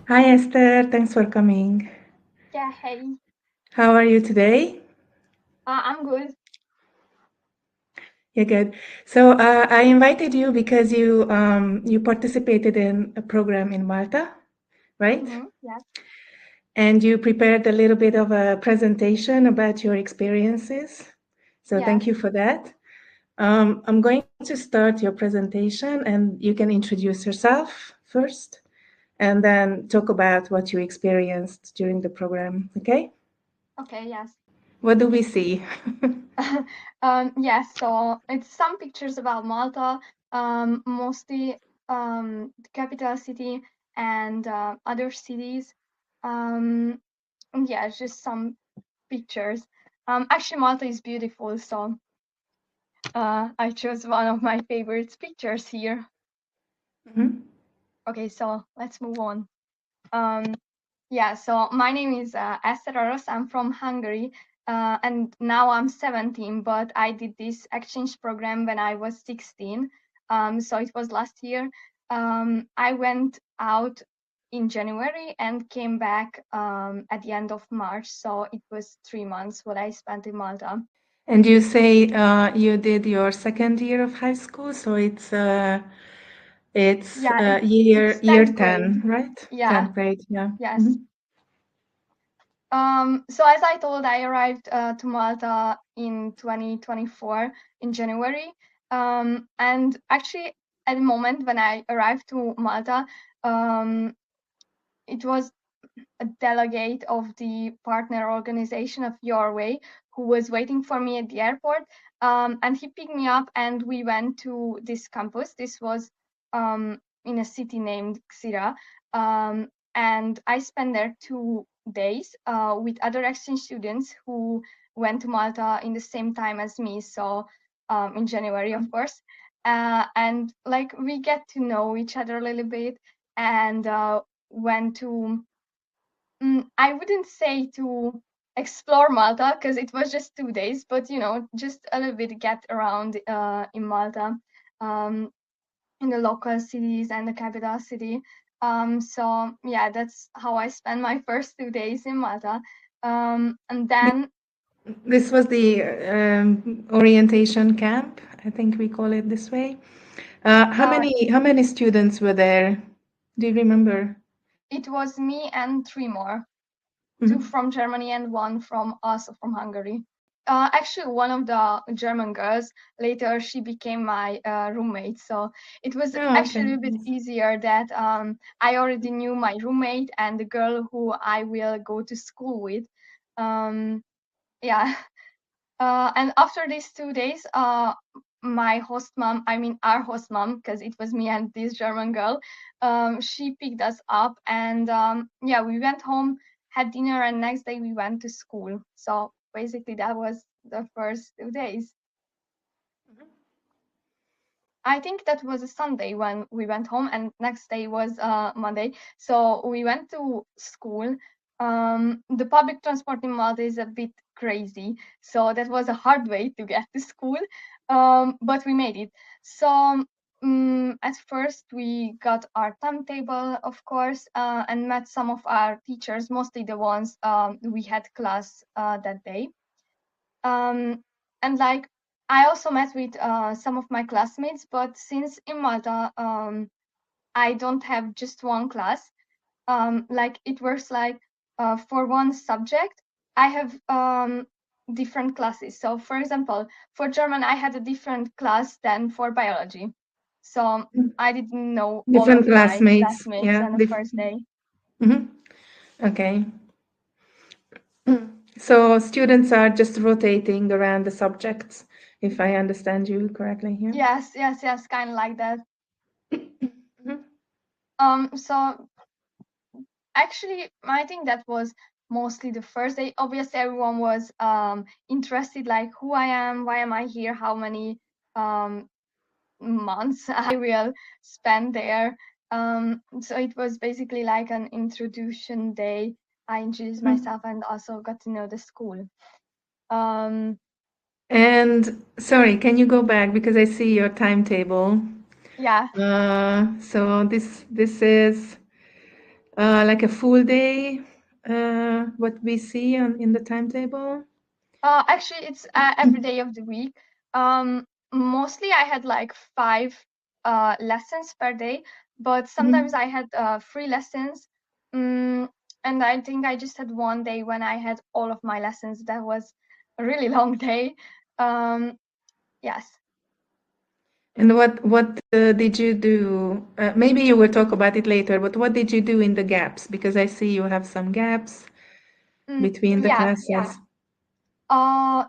Hi Esther, thanks for coming. Yeah, hey. How are you today? I'm good. You're good. So I invited you because you participated in a program in Malta, right? Yes. And you prepared a little bit of a presentation about your experiences. So Yes. thank you for that. I'm going to start your presentation, and you can introduce yourself first, and then talk about what you experienced during the program. Okay? Okay, yes. What do we see? Yes, so it's some pictures about Malta, mostly the capital city and other cities. Um, and yeah, just some pictures. Actually, Malta is beautiful, so I chose one of my favorite pictures here. Mhm. Okay, so let's move on. Um, Yeah, so my name is Esther Aros. I'm from Hungary, and now I'm 17, but I did this exchange program when I was 16. So it was last year. I went out in January and came back at the end of March. So it was 3 months what I spent in Malta. And you say you did your second year of high school, so it's Yeah, year it's year 10th grade. 10, right? Yeah, 10th grade, yeah. yes. Mhm. So as I told, I arrived to Malta in 2024 in January. And actually, at the moment when I arrived to Malta, it was a delegate of the partner organization of Your Way who was waiting for me at the airport. And he picked me up and we went to this campus. This was in a city named Xira. And I spent there 2 days with other exchange students who went to Malta in the same time as me. So in January, of course. And like we get to know each other a little bit and went to I wouldn't say to explore Malta because it was just 2 days, but just a little bit get around in Malta, um, in the local cities and the capital city. So yeah, that's how I spent my first 2 days in Malta. And Th- then This was the orientation camp, I think we call it this way. How uh, many students were there? Do you remember? it was me and three more, two Mhm. from Germany and one from also from Hungary. Actually, one of the German girls, later she became my roommate. So it was Oh, actually a okay. little bit Yes. easier that I already knew my roommate and the girl who I will go to school with. Um, yeah. And after these 2 days, my host mom, I mean our host mom, because it was me and this German girl, she picked us up and yeah, we went home, had dinner, and next day we went to school. So basically, that was the first 2 days. I think that was a Sunday when we went home, and next day was Monday. So we went to school. The public transport in Malta is a bit crazy, so that was a hard way to get to school, but we made it. So at first we got our timetable, of course, and met some of our teachers, mostly the ones we had class that day. And like I also met with some of my classmates, but since in Malta I don't have just one class, like it works like for one subject I have different classes. So for example, for German I had a different class than for biology. So I didn't know all Different of my classmates. classmates Yeah. on the first day. Mhm. Okay. So students are just rotating around the subjects, if I understand you correctly here. Yes, yes, yes, kind of like that. Mhm. So actually, I think that was mostly the first day. Obviously, everyone was interested, like who I am, why am I here, how many um, months I will spend there. So it was basically like an introduction day. I introduced Mhm. myself and also got to know the school. Um, And sorry, can you go back because I see your timetable. yeah, So this is like a full day, what we see in the timetable? Actually, it's every day of the week. Mostly I had like 5 lessons per day, but sometimes I had 3 lessons. And I think I just had one day when I had all of my lessons. That was a really long day. Yes. And what did you do? Maybe you will talk about it later, but what did you do in the gaps? Because I see you have some gaps between the Yeah. classes.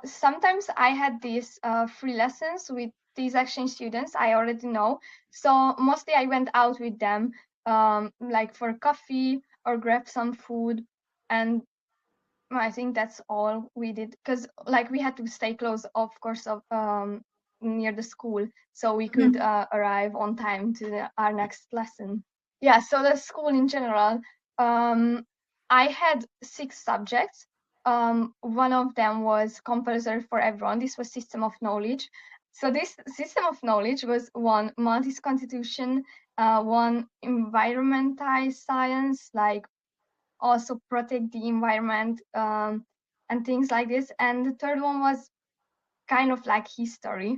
Sometimes I had these free lessons with these exchange students I already know. So mostly I went out with them, like for coffee or grab some food. And I think that's all we did, because like we had to stay close, of course, of near the school, so we could arrive on time to our next lesson. Yeah, so the school in general, I had 6 subjects. One of them was compulsory for everyone. This was system of knowledge. So this system of knowledge was one Maltese constitution, one environmental science, like also protect the environment, and things like this. And the third one was kind of like history.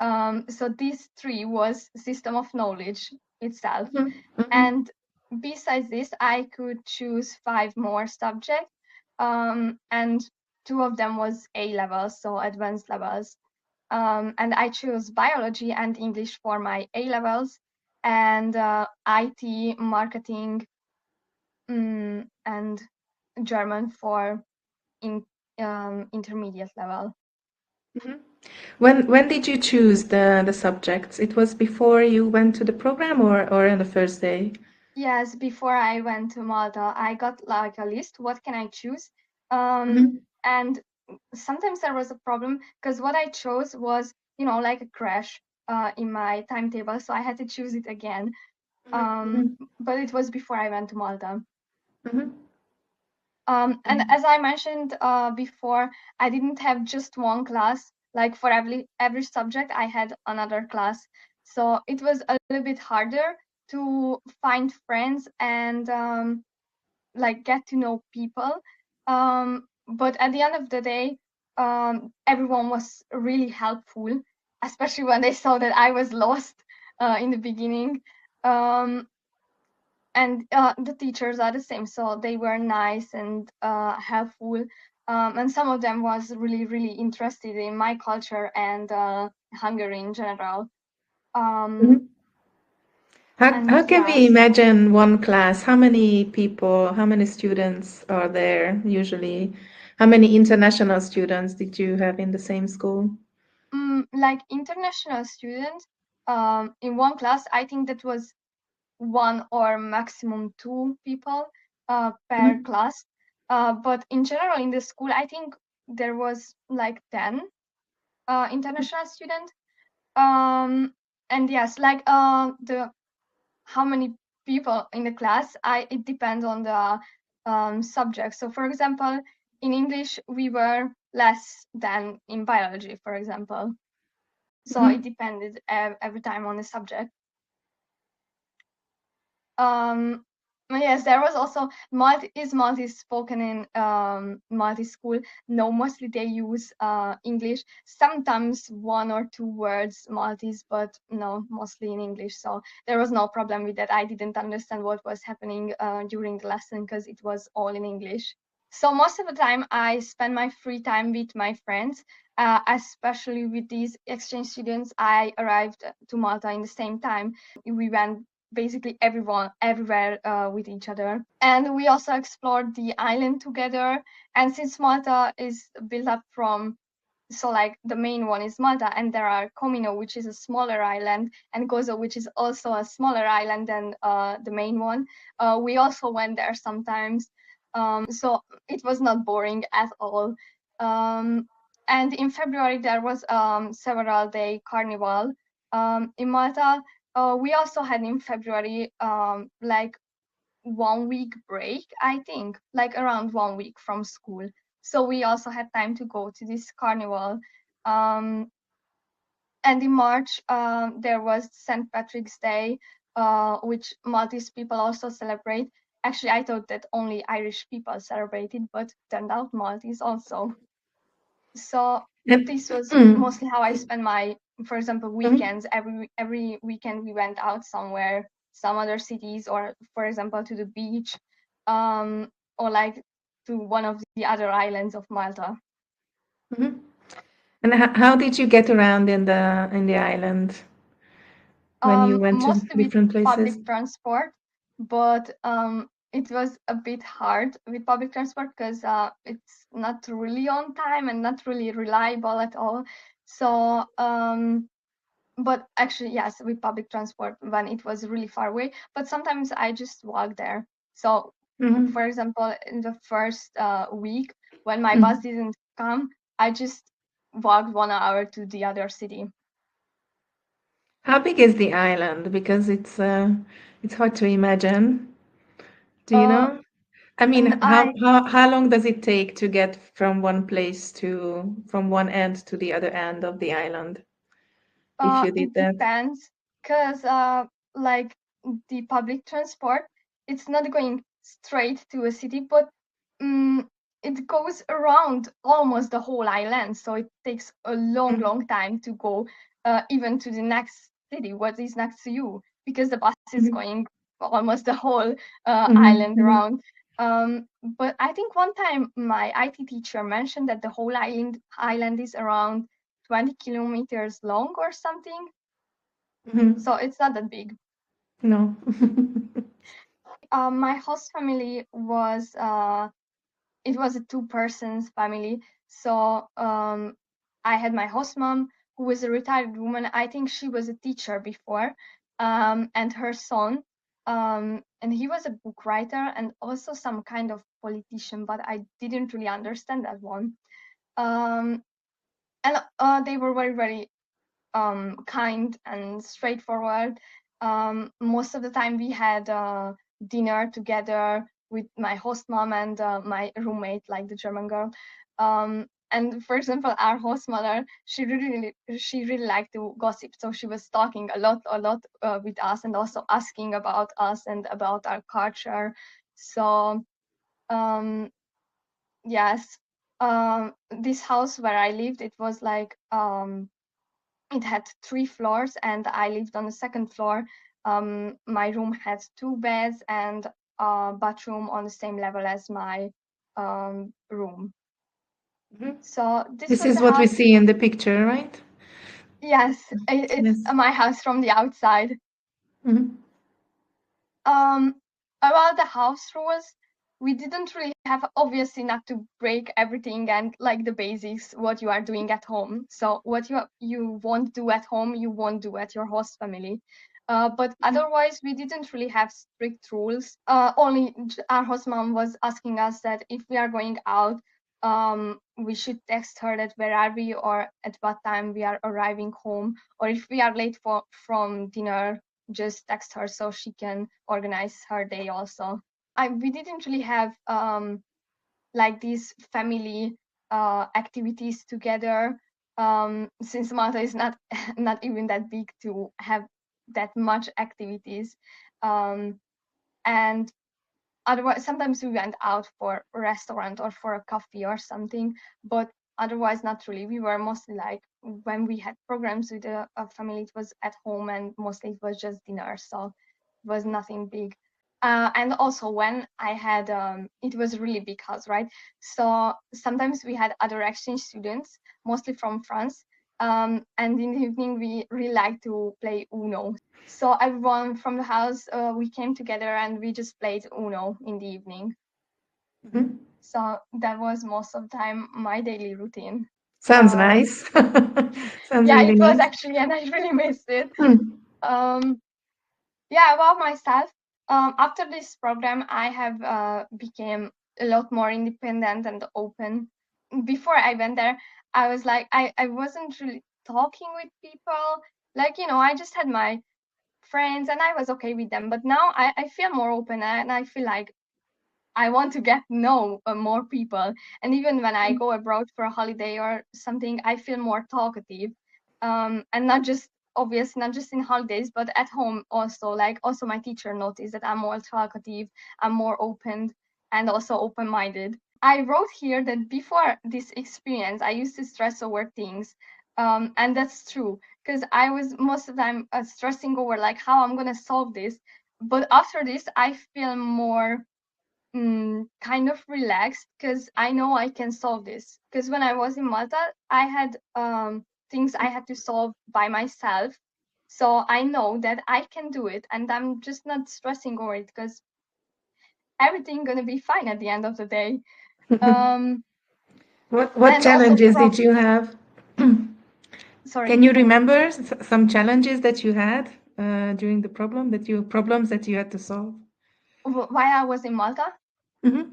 So these 3 was system of knowledge itself. And besides this, I could choose 5 more subjects, and 2 of them was A levels, so advanced levels. And I chose biology and English for my A levels, and IT, marketing, and German for intermediate level. When did you choose the subjects? It was before you went to the program or on the first day? Yes, before I went to Malta, I got like a list. What can I choose? And sometimes there was a problem because what I chose was, like a crash in my timetable, so I had to choose it again. But it was before I went to Malta. And as I mentioned before, I didn't have just one class. Like for every subject, I had another class. So it was a little bit harder to find friends and like get to know people. But at the end of the day, everyone was really helpful, especially when they saw that I was lost in the beginning. And the teachers are the same, so they were nice and helpful, and some of them was really, really interested in my culture and Hungary in general. How can we imagine one class? How many people, how many students are there usually? How many international students did you have in the same school? Like international students in one class, I think that was 1 or maximum 2 people per class. But in general, in the school, I think there was like 10 international students. And yes, like how many people in the class, it depends on the subject. So for example, in English, we were less than in biology, for example. So it depended every time on the subject. Yes, there was also Maltese spoken in Maltese school. No, mostly they use English. Sometimes 1 or 2 words Maltese, but no, mostly in English. So there was no problem with that. I didn't understand what was happening during the lesson because it was all in English. So most of the time I spend my free time with my friends, especially with these exchange students. I arrived to Malta in the same time. We went basically everywhere with each other, and we also explored the island together. And since Malta is built up from, so like the main one is Malta, and there are Comino, which is a smaller island, and Gozo, which is also a smaller island than the main one. We also went there sometimes, so it was not boring at all. And in February there was several day carnival in Malta. We also had in February like 1 week break, I think, like around 1 week from school. So we also had time to go to this carnival. And in March, there was St. Patrick's Day, which Maltese people also celebrate. Actually, I thought that only Irish people celebrated, but turned out Maltese also. So this was mostly how I spent my, for example, weekends. Every weekend we went out somewhere, some other cities, or for example to the beach, or like to one of the other islands of Malta. And how did you get around in the island when you went to Mostly different with places? public transport, but it was a bit hard with public transport because it's not really on time and not really reliable at all. So but actually, yes, with public transport when it was really far away, but sometimes I just walk there. So for example, in the first week when my bus didn't come, I just walked 1 hour to the other city. How big is the island? Because it's hard to imagine. Do you know? I mean, And I how long does it take to get from one place from one end to the other end of the island? If you did it that. depends, because like the public transport, it's not going straight to a city, but it goes around almost the whole island, so it takes a long time to go even to the next city, what is next to you, because the bus is going almost the whole island around. But I think one time my IT teacher mentioned that the whole island is around 20 kilometers long or something. So it's not that big. No. My host family was it was a 2-person family. So I had my host mom, who was a retired woman. I think she was a teacher before, and her son, and he was a book writer and also some kind of politician, but I didn't really understand that one. And they were very kind and straightforward. Most of the time we had dinner together with my host mom and my roommate, like the German girl. And for example, our host mother, she really liked to gossip. So she was talking a lot with us, and also asking about us and about our culture. So yes, this house where I lived, it was like it had 3 floors, and I lived on the 2nd floor. My room had 2 beds and a bathroom on the same level as my room. So This was is the what we house. see in the picture, right? Yes, it's Yes. my house from the outside. About the house rules, we didn't really have, obviously not to break everything and like the basics, what you are doing at home. So what you won't do at home, you won't do at your host family. But otherwise, we didn't really have strict rules. Only our host mom was asking us that if we are going out, we should text her that where are we or at what time we are arriving home, or if we are late from dinner, just text her so she can organize her day also. We didn't really have like these family activities together, since Malta is not even that big to have that much activities. And otherwise, sometimes we went out for a restaurant or for a coffee or something, but otherwise not really. We were mostly like, when we had programs with a family, it was at home, and mostly it was just dinner, so it was nothing big. And also when I had, it was a really big house, right? So sometimes we had other exchange students, mostly from France, and in the evening we really like to play Uno. So everyone from the house, we came together and we just played Uno in the evening. So that was most of the time my daily routine. Sounds nice. Sounds Yeah, really it was nice. actually, and I really missed it. Yeah, about myself. After this program, I have became a lot more independent and open. Before I went there, I was like, I wasn't really talking with people. Like, I just had my friends and I was okay with them. But now I feel more open, and I feel like I want to get to know more people. And even when I go abroad for a holiday or something, I feel more talkative, and not just obvious, not just in holidays, but at home also. Like, also my teacher noticed that I'm more talkative, I'm more open, and also open-minded. I wrote here that before this experience, I used to stress over things. And that's true, because I was most of the time stressing over like how I'm gonna solve this. But after this, I feel more kind of relaxed, because I know I can solve this. Because when I was in Malta, I had things I had to solve by myself. So I know that I can do it, and I'm just not stressing over it, because everything gonna be fine at the end of the day. What challenges did you have? Sorry. Can you remember some challenges that you had during the problems that you had to solve? While I was in Malta? Mm-hmm.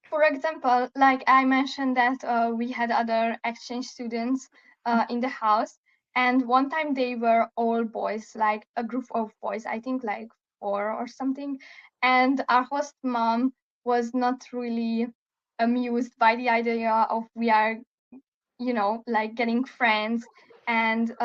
For example, like I mentioned that we had other exchange students in the house, and one time they were all boys, like a group of boys, I think like 4 or something, and our host mom was not really amused by the idea of we are, like getting friends and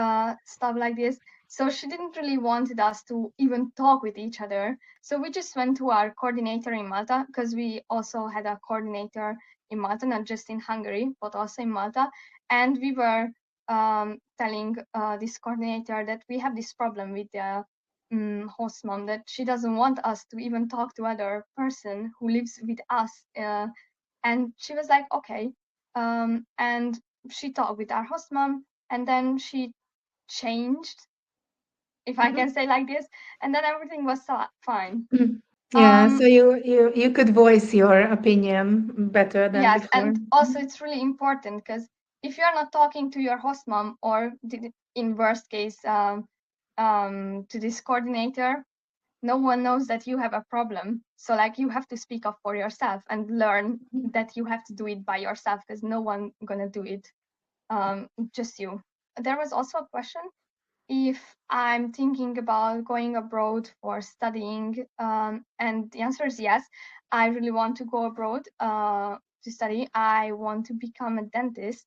stuff like this. So she didn't really wanted us to even talk with each other. So we just went to our coordinator in Malta, because we also had a coordinator in Malta, not just in Hungary, but also in Malta. And we were telling this coordinator that we have this problem with the host mom, that she doesn't want us to even talk to other person who lives with us. And she was like, okay. And she talked with our host mom, and then she changed, if I can say like this, and then everything was fine. Yeah, so you could voice your opinion better than Yes, before. and also it's really important, because if you're not talking to your host mom, or in worst case to this coordinator, no one knows that you have a problem. So like you have to speak up for yourself and learn that you have to do it by yourself, because no one gonna do it, just you. There was also a question if I'm thinking about going abroad for studying, and the answer is yes. I really want to go abroad to study. I want to become a dentist.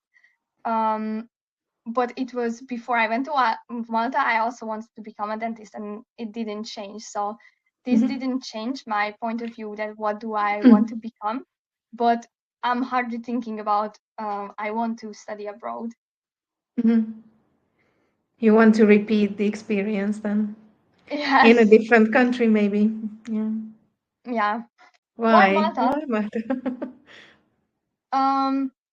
But it was before I went to Malta. I also wanted to become a dentist, and it didn't change. So this didn't change my point of view that what do I want to become. But I'm hardly thinking about I want to study abroad. You want to repeat the experience then? Yes. In a different country, maybe. Yeah. Yeah. Why? Or Malta. Why Malta?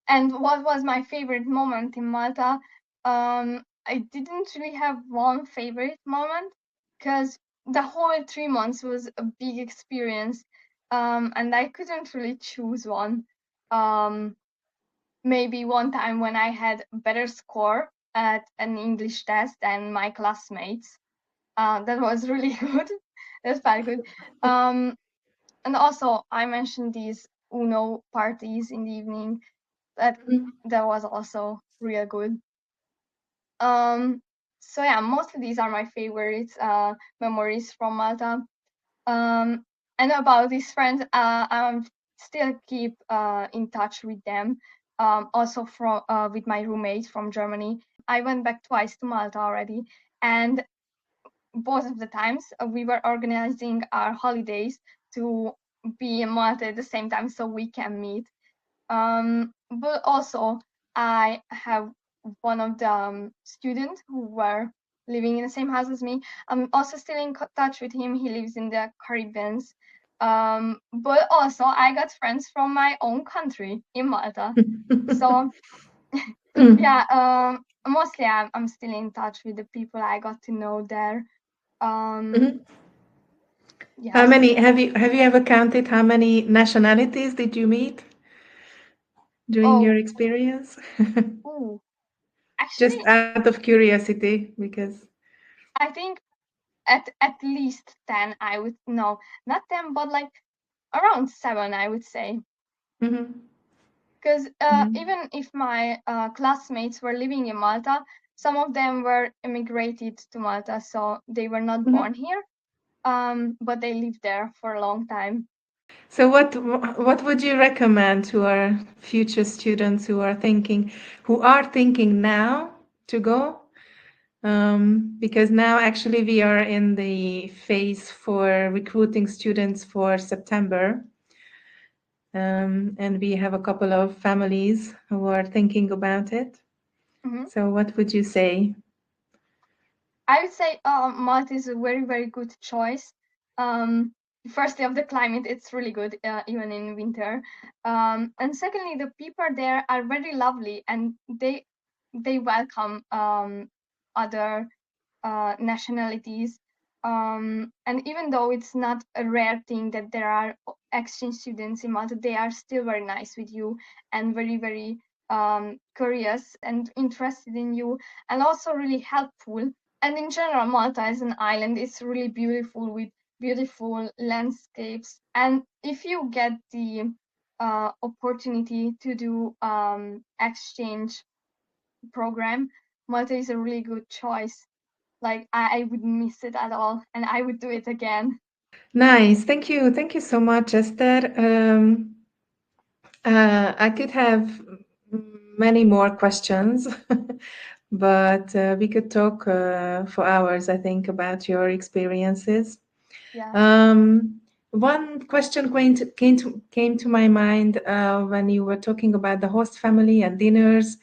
And what was my favorite moment in Malta? I didn't really have one favorite moment, because the whole 3 months was a big experience, and I couldn't really choose one. Maybe one time when I had a better score at an English test than my classmates. That was really good. That felt good. And also I mentioned these Uno parties in the evening. That was also real good. So yeah, mostly these are my favorites memories from Malta. And about these friends, I still keep in touch with them. Also from with my roommate from Germany. I went back twice to Malta already, and both of the times we were organizing our holidays to be in Malta at the same time so we can meet. But also I have one of the students who were living in the same house as me. I'm also still in touch with him. He lives in the Caribbean. But also I got friends from my own country in Malta. So yeah, mostly I'm still in touch with the people I got to know there. Yes. How many have you ever counted how many nationalities did you meet during your experience? Actually, just out of curiosity, because I think at least 10. I would no, not 10, but like around 7, I would say. Because even if my classmates were living in Malta, some of them were immigrated to Malta, so they were not born here, but they lived there for a long time. So what would you recommend to our future students who are thinking now to go, because now actually we are in the phase for recruiting students for September. And we have a couple of families who are thinking about it. Mhm. So what would you say? I would say Malta is a very, very good choice. Firstly, of the climate, it's really good, even in winter. And secondly, the people there are very lovely, and they welcome other nationalities. And even though it's not a rare thing that there are exchange students in Malta, they are still very nice with you and very, very curious and interested in you, and also really helpful. And in general, Malta as an island is really beautiful with beautiful landscapes. And if you get the opportunity to do exchange program, Malta is a really good choice. Like I wouldn't miss it at all, and I would do it again. Nice. Thank you so much, Esther. I could have many more questions, but we could talk for hours, I think, about your experiences. Yeah. One question came to my mind when you were talking about the host family and dinners.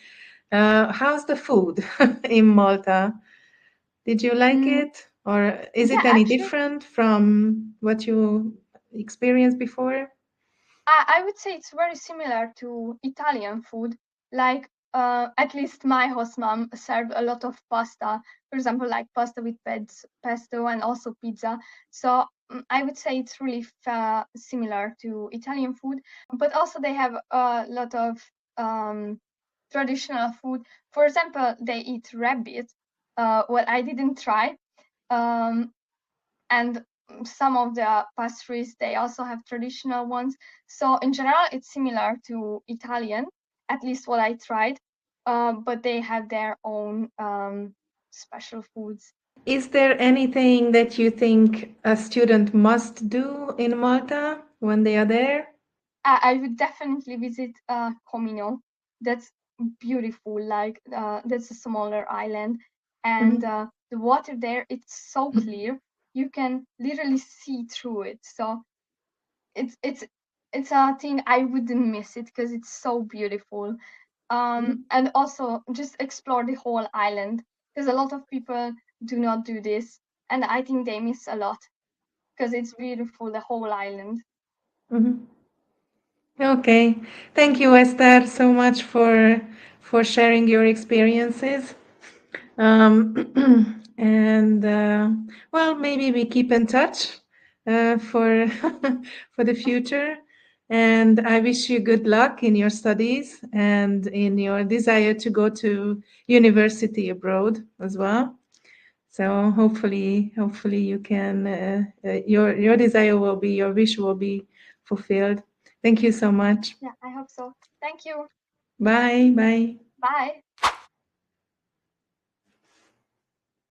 How's the food in Malta? Did you like it, or is it Yeah, any actually, different from what you experienced before? I would say it's very similar to Italian food. Like, at least my host mom served a lot of pasta, for example, like pasta with pesto and also pizza. So I would say it's really similar to Italian food, but also they have a lot of traditional food. For example, they eat rabbit. Well, I didn't try. And some of the pastries, they also have traditional ones. So in general, it's similar to Italian, at least what I tried, but they have their own special foods. Is there anything that you think a student must do in Malta when they are there? I would definitely visit Comino. That's beautiful. Like that's a smaller island, and the water there, it's so clear. You can literally see through it. So it's it's it's a thing I wouldn't miss it because it's so beautiful. And also just explore the whole island, because a lot of people do not do this, and I think they miss a lot because it's beautiful, the whole island. Mhm. Okay, thank you, Esther, so much for sharing your experiences. And well, maybe we keep in touch for for the future. And I wish you good luck in your studies and in your desire to go to university abroad as well. So hopefully you can your desire will be, your wish will be fulfilled. Thank you so much. Yeah, I hope so. Thank you. Bye bye. Bye.